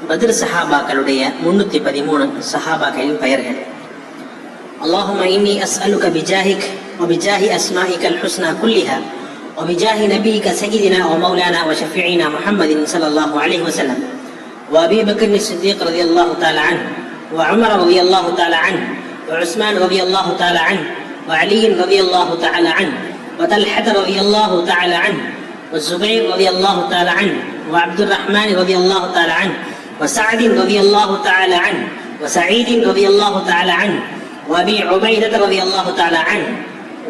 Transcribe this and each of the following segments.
பத்ர் சஹாபாக்களுடைய 313 சஹாபாக்களின் பெயர்கள். اللهم إني أسألك بجاهك وبجاه أسمائك الحسنى كلها وبجاه نبيك سيدنا ومولانا وشفيعنا محمد صلى الله عليه وسلم وأبي بكر الصديق رضي الله تعالى عنه وعمر رضي الله تعالى عنه وعثمان رضي الله تعالى عنه وعلي رضي الله تعالى عنه وطلحة رضي الله تعالى عنه والزبير رضي الله تعالى عنه وعبد الرحمن رضي الله تعالى عنه وسعد رضي الله تعالى عنه وسعيد رضي الله تعالى عنه وأبي عبيدة رضي الله تعالى عنه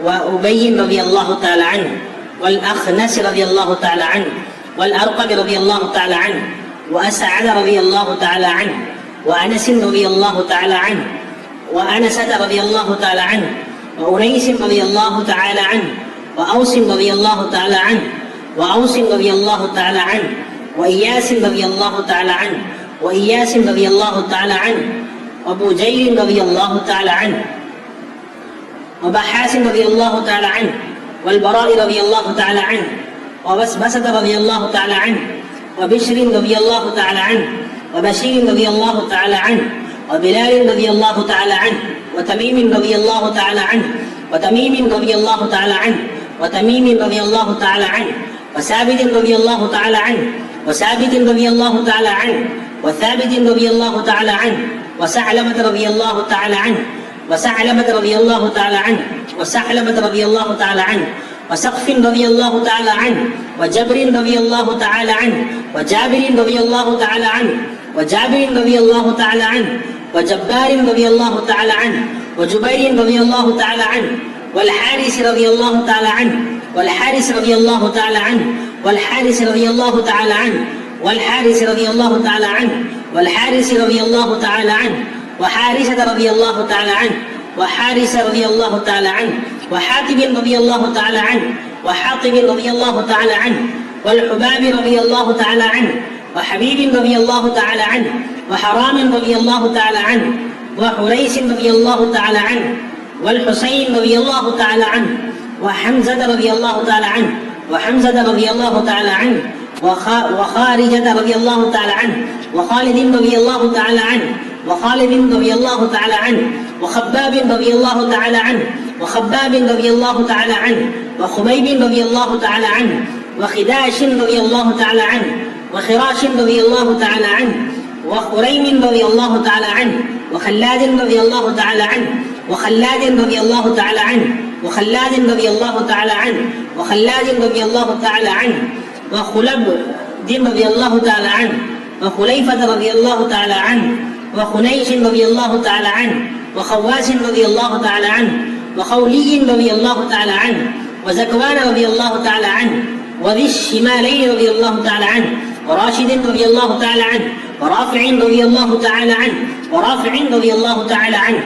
وأبي رضي الله تعالى عنه والأخنس رضي الله تعالى عنه والأرقم رضي الله تعالى عنه وأسعد رضي الله تعالى عنه وأنس رضي الله تعالى عنه وأنسة رضي الله تعالى عنه وأنيس رضي الله تعالى عنه وأوس رضي الله تعالى عنه وأوس رضي الله تعالى عنه وإياس رضي الله تعالى عنه وإياس رضي الله تعالى عنه وأبو جيل رضي الله تعالى عنه وبحاس رضي الله تعالى عنه والبراء رضي الله تعالى عنه وبسبسة رضي الله تعالى عنه وبشر رضي الله تعالى عنه وبشير رضي الله تعالى عنه وبلال رضي الله تعالى عنه وتميم رضي الله تعالى عنه وتميم رضي الله تعالى عنه وتميم رضي الله تعالى عنه وثابت رضي الله تعالى عنه وثابت رضي الله تعالى عنه وثابت رضي الله تعالى عنه وسعلمة رضي الله تعالى عنه وسعلمة رضي الله تعالى عنه وسعلمة رضي الله تعالى عنه وسقف رضي الله تعالى عنه وجبر رضي الله تعالى عنه وجابر رضي الله تعالى عنه وجابر رضي الله تعالى عنه وجبار رضي الله تعالى عنه وجبير رضي الله تعالى عنه والحارث رضي الله تعالى عنه والحارث رضي الله تعالى عنه والحارث رضي الله تعالى عنه والحارث رضي الله تعالى عنه والحارث رضي الله تعالى عنه وحارثة رضي الله تعالى عنه وحارث رضي الله تعالى عنه وحاتب رضي الله تعالى عنه وحاطب رضي الله تعالى عنه والحباب رضي الله تعالى عنه وحبيب رضي الله تعالى عنه وحرام رضي الله تعالى عنه وحريس رضي الله تعالى عنه والحسين رضي الله تعالى عنه وحمزة رضي الله تعالى عنه وحمزة رضي الله تعالى عنه وخارجة رضي الله تعالى عنه وخالد رضي الله تعالى عنه وخالد رضي الله تعالى عنه وخباب رضي الله تعالى عنه وخباب رضي الله تعالى عنه وخبيب رضي الله تعالى عنه وخداش رضي الله تعالى عنه وخراش رضي الله تعالى عنه وخريم رضي الله تعالى عنه وخلاد رضي الله تعالى عنه وخلاد رضي الله تعالى عنه وخلاد رضي الله تعالى عنه وخلاد رضي الله تعالى عنه وخلب رضي الله تعالى عنه وخليفة رضي الله تعالى عنه وخنيش رضي الله تعالى عنه وخواس رضي الله تعالى عنه وخولي رضي الله تعالى عنه وزكوان رضي الله تعالى عنه وذي الشمالين رضي الله تعالى عنه وراشد رضي الله تعالى عنه ورافع رضي الله تعالى عنه ورافع رضي الله تعالى عنه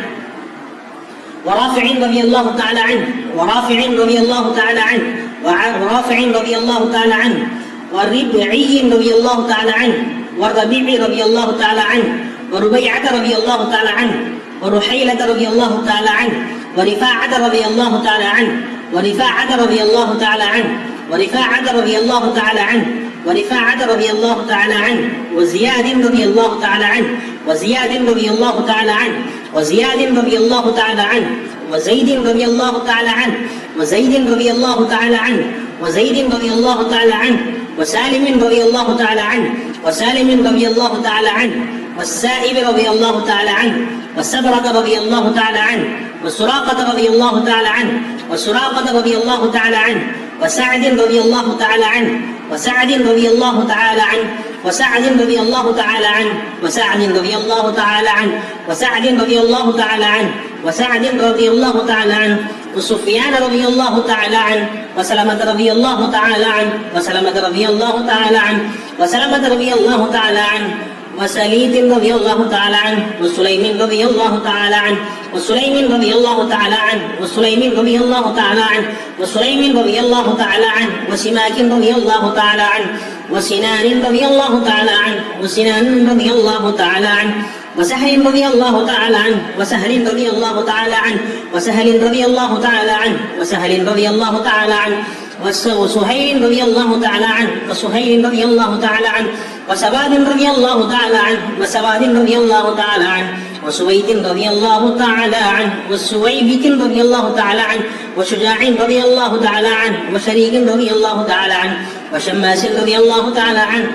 ورافع رضي الله تعالى عنه ورافع رضي الله تعالى عنه ورافع رضي الله تعالى عنه والربعي رضي الله تعالى عنه والربيع رضي الله تعالى عنه وربيعة رضي الله تعالى عنه ورحيلة رضي الله تعالى عنه ورفاعة رضي الله تعالى عنه ورفاعة رضي الله تعالى عنه ورفاعة رضي الله تعالى عنه ورفاعة رضي الله تعالى عنه وزياد رضي الله تعالى عنه وزياد رضي الله تعالى عنه وزياد رضي الله تعالى عنه وزيد رضي الله تعالى عنه وزيد رضي الله تعالى عنه وزيد رضي الله تعالى عنه وسالم رضي الله تعالى عنه وسالم رضي الله تعالى عنه والسائب رضي الله تعالى عنه والسبرة رضي الله تعالى عنه وسراقة رضي الله تعالى عنه وسراقة رضي الله تعالى عنه وسعد رضي الله تعالى عنه وسعد رضي الله تعالى عنه وسعد رضي الله تعالى عنه وسعد رضي الله تعالى عنه وسعد رضي الله تعالى عنه وسعد رضي الله تعالى عنه وسفيان رضي الله تعالى عنه وسلمة رضي الله تعالى عنه وسلمة رضي الله تعالى عنه وسلمة رضي الله تعالى عنه وسليد رضي الله تعالى عنه وسليم رضي الله تعالى عنه وسليم رضي الله تعالى عنه وسليم رضي الله تعالى عنه وسليم رضي الله تعالى عنه وسماك رضي الله تعالى عنه وسنان رضي الله تعالى عنه وسنان رضي الله تعالى عنه وسهل رضي الله تعالى عنه وسهل رضي الله تعالى عنه وسهل رضي الله تعالى عنه وسهل رضي الله تعالى عنه وسهيل رضي الله تعالى عنه وسهيل رضي الله تعالى عنه وسواد رضي الله تعالى عنه وسواد رضي الله تعالى عنه وسويد رضي الله تعالى عنه وسويبة رضي الله تعالى عنه وشجاع رضي الله تعالى عنه وشريك رضي الله تعالى عنه وشماس رضي الله تعالى عنه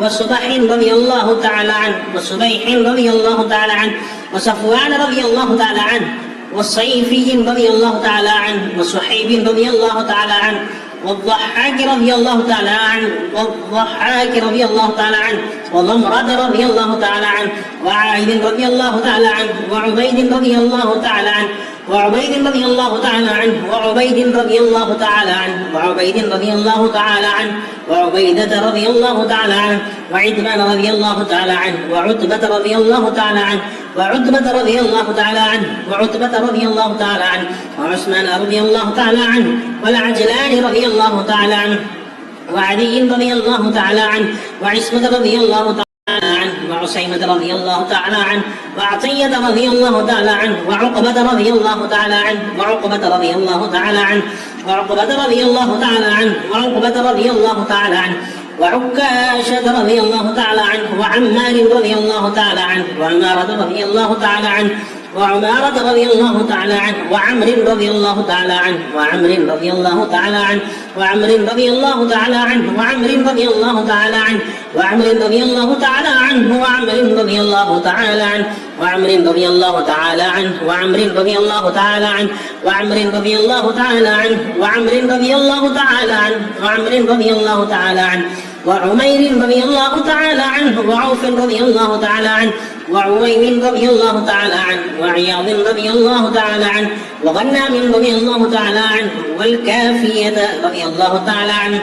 وصبح رضي الله تعالى عنه وصبيح رضي الله تعالى عنه وصفوان رضي الله تعالى عنه والصيفي رضي الله تعالى عنه وصحيب رضي الله تعالى عنه والضحاك رضي الله تعالى عنه وضمرد رضي الله تعالى عنه وعائد رضي الله تعالى عنه وعبيد رضي الله تعالى عنه وعبيد رضي الله تعالى عنه وعبيد رضي الله تعالى عنه وعبيد رضي الله تعالى عنه وعبيدة رضي الله تعالى عنه وعتبان رضي الله تعالى عنه وعتبة رضي الله تعالى عنه وعتبة رضي الله تعالى عنه وعتبة رضي الله تعالى عنه وعثمان رضي الله تعالى عنه والعجلان رضي الله تعالى عنه وعلي رضي الله تعالى عنه وعصمة رضي الله تعالى عنه وعسيمة رضي الله تعالى عنه وعطية رضي الله تعالى عنه وعقبة رضي الله تعالى عنه وعقبة رضي الله تعالى عنه وعقبة رضي الله تعالى عنه وعقبة رضي الله تعالى عنه وعكاشة رضي الله تعالى عنه وعمار رضي الله تعالى عنه وعمارة رضي الله تعالى عنه وعمارة رضي الله تعالى عنه وعمر رضي الله تعالى عنه وعمر رضي الله تعالى عنه وعمر رضي الله تعالى عنه وعمر رضي الله تعالى عنه وعمر رضي الله تعالى عنه وعمر رضي الله تعالى عنه وعمر رضي الله تعالى عنه وعمر رضي الله تعالى عنه وعمر رضي الله تعالى عنه وعمر رضي الله تعالى عنه وعمر رضي الله تعالى عنه وعمير رضي الله تعالى عنه وعوف رضي الله تعالى عنه وعويم رضي الله تعالى عنه وعياض رضي الله تعالى عنه وغنام رضي الله تعالى عنه والكافية رضي الله تعالى عنه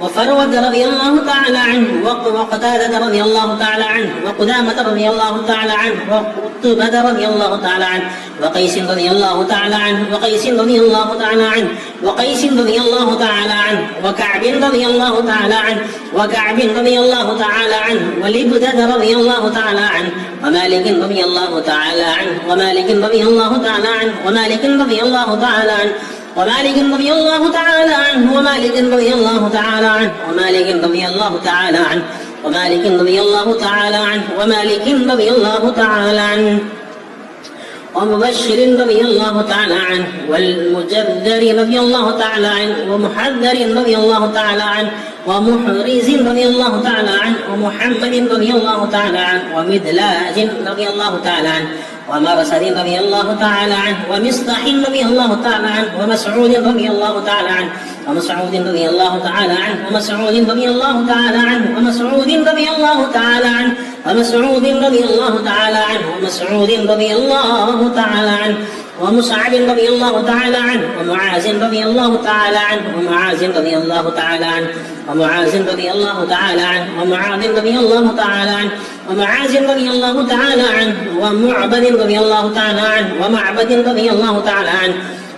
وفروة رضي الله تعالى عنه وقتادة رضي الله تعالى عنه وقدامة رضي الله تعالى عنه وقطبة رضي الله تعالى عنه وقيس رضي الله تعالى عنه وقيس رضي الله تعالى عنه وقيس رضي الله تعالى عنه وكعب رضي الله تعالى عنه وكعب رضي الله تعالى عنه ولبدة رضي الله تعالى عنه ومالك رضي الله تعالى عنه ومالك رضي الله تعالى عنه ومالك رضي الله تعالى عنه ومالك رضي الله تعالى عنه ومالك رضي الله تعالى عنه ومالك رضي الله تعالى عنه ومالك رضي الله تعالى عنه ومالك رضي الله تعالى عنه ومبشر رضي الله تعالى عنه والمجذر رضي الله تعالى عنه ومحذر رضي الله تعالى عنه ومحرز رضي الله تعالى عنه ومحمد رضي الله تعالى عنه ومدلاج رضي الله تعالى عنه ومرسل رضي الله تعالى عنه ومصطح رضي الله تعالى عنه ومسعود رضي الله تعالى عنه ومسعود رضي الله تعالى عنه ومسعود رضي الله تعالى عنه ومسعود رضي الله تعالى عنه ومسعود رضي الله تعالى عنه ومسعود رضي الله تعالى عنه ومصعب رضي الله تعالى عنه ومعاذ رضي الله تعالى عنه ومعاذ رضي الله تعالى عنه ومعاذ رضي الله تعالى عنه ومعاذ رضي الله تعالى عنه ومعاذ رضي الله تعالى عنه ومعبد رضي الله تعالى عنه ومعبد رضي الله تعالى عنه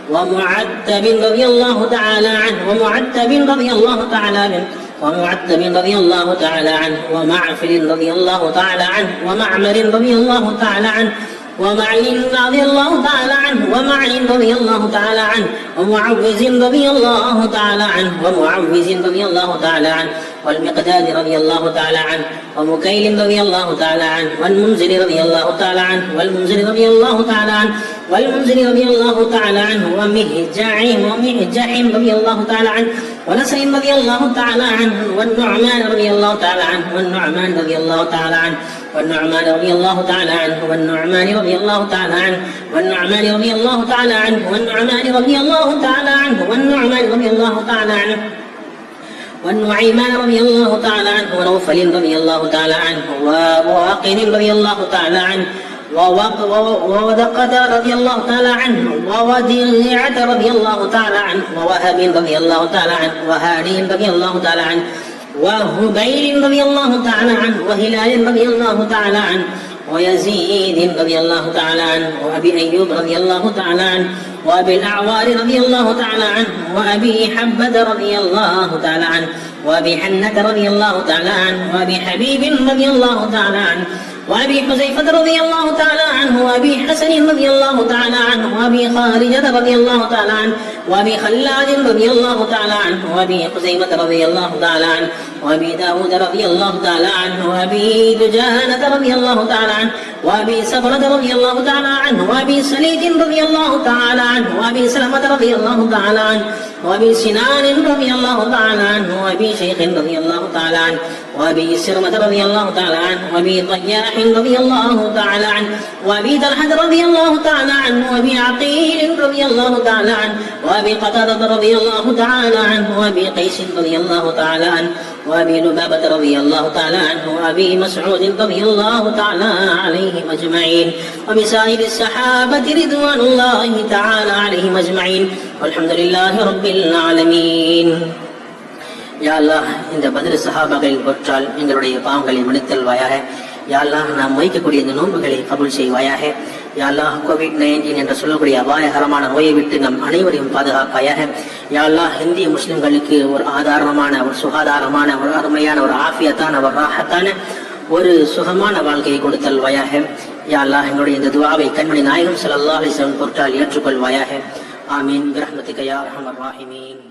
ومعتب رضي الله تعالى عنه ومعتب رضي الله تعالى عنه ومعتب رضي الله تعالى عنه ومعفر رضي الله تعالى عنه ومعمر رضي الله تعالى عنه ومعين رضي الله تعالى عنه ومعين رضي الله تعالى عنه ومعوز رضي الله تعالى عنه ومعوز رضي الله تعالى عنه والمقداد رضي الله تعالى عنه ومكيل رضي الله تعالى عنه والمنذر رضي الله تعالى عنه والمنذر رضي الله تعالى عنه والمنذر رضي الله تعالى عنه ومهجع رضي الله تعالى عنه ونصر رضي الله تعالى عنه والنعمان رضي الله تعالى عنه والنعمان رضي الله تعالى عنه والنعمان رضي الله تعالى عنه والنعمان رضي الله تعالى عنه والنعمان رضي الله تعالى عنه والنعمان رضي الله تعالى عنه والنعمان رضي الله تعالى عنه والنعيمان رضي الله تعالى عنه ونوفل رضي الله تعالى عنه وواقد رضي الله تعالى عنه وودقة رضي الله تعالى عنه ووديعة رضي الله تعالى عنه ووهب رضي الله تعالى عنه وهاني رضي الله تعالى عنه وهبيل رضي الله تعالى عنه وهلال رضي الله تعالى عنه ويزيد رضي الله تعالى عنه وأبي أيوب رضي الله تعالى عنه وأبي الأعوار رضي الله تعالى عنه وأبي حبة رضي الله تعالى عنه وأبي حنة رضي الله تعالى عنه وأبي حبيب رضي الله تعالى عنه وأبي حذيفة رضي الله تعالى عنه وأبي حسن رضي الله تعالى عنه وأبي خارجة رضي الله تعالى عنه وأبي خلاد رضي الله تعالى عنه وأبي خزيمة رضي الله تعالى عنه وأبي داود رضي الله تعالى عنه وأبي دجانة رضي الله تعالى عنه وأبي سفرة رضي الله تعالى عنه وأبي سليد رضي الله تعالى عنه وأبي سلمة رضي الله تعالى عنه وأبي سنان رضي الله تعالى عنه وأبي شيخ رضي الله تعالى عنه وأبي سرمة رضي الله تعالى عنه وأبي طياح رضي الله تعالى عنه وأبي طلحة رضي الله تعالى عنه وأبي عقيل رضي الله تعالى عنه وأبي قتادة رضي الله تعالى عنه وأبي قيس رضي الله تعالى عنه وأبي لبابة رضي الله تعالى عنه وأبي مسعود رضي الله تعالى عليهم أجمعين وبسائر الصحابة رضوان الله تعالى عليهم أجمعين والحمد لله رب العالمين. யா அல்லாஹ், இந்த பத்ர் சஹாபாக்களின் பொற்றால் எங்களுடைய பாவங்களை மன்னித்தல்வாயாக. யா அல்லாஹ், நாம் வைக்கக்கூடிய இந்த நோன்புகளை கபூல் செய்வாயாக. யா அல்லாஹ், COVID-19 என்று சொல்லக்கூடிய அபாயகரமான நோயை விட்டு நம் அனைவரையும் பாதுகாப்பாயாக. யா அல்லாஹ், இந்திய முஸ்லிம்களுக்கு ஒரு ஆதாரமான, ஒரு சுகாதாரமான, ஒரு அருமையான, ஒரு ஆஃபியத்தான, ஒரு ராஹத்தான, ஒரு சுகமான வாழ்க்கையை கொடுத்தல்வாயாக. யா அல்லாஹ், எங்களுடைய இந்த துஆவை கண்மணி நாயகம் ஸல்லல்லாஹு அலைஹி வஸல்லம் பொற்றால் ஏற்றுக்கொள்வாயாக. ஆமீன். பிரஹ்மதிக யா அர்ஹமர் ராஹிமீன்.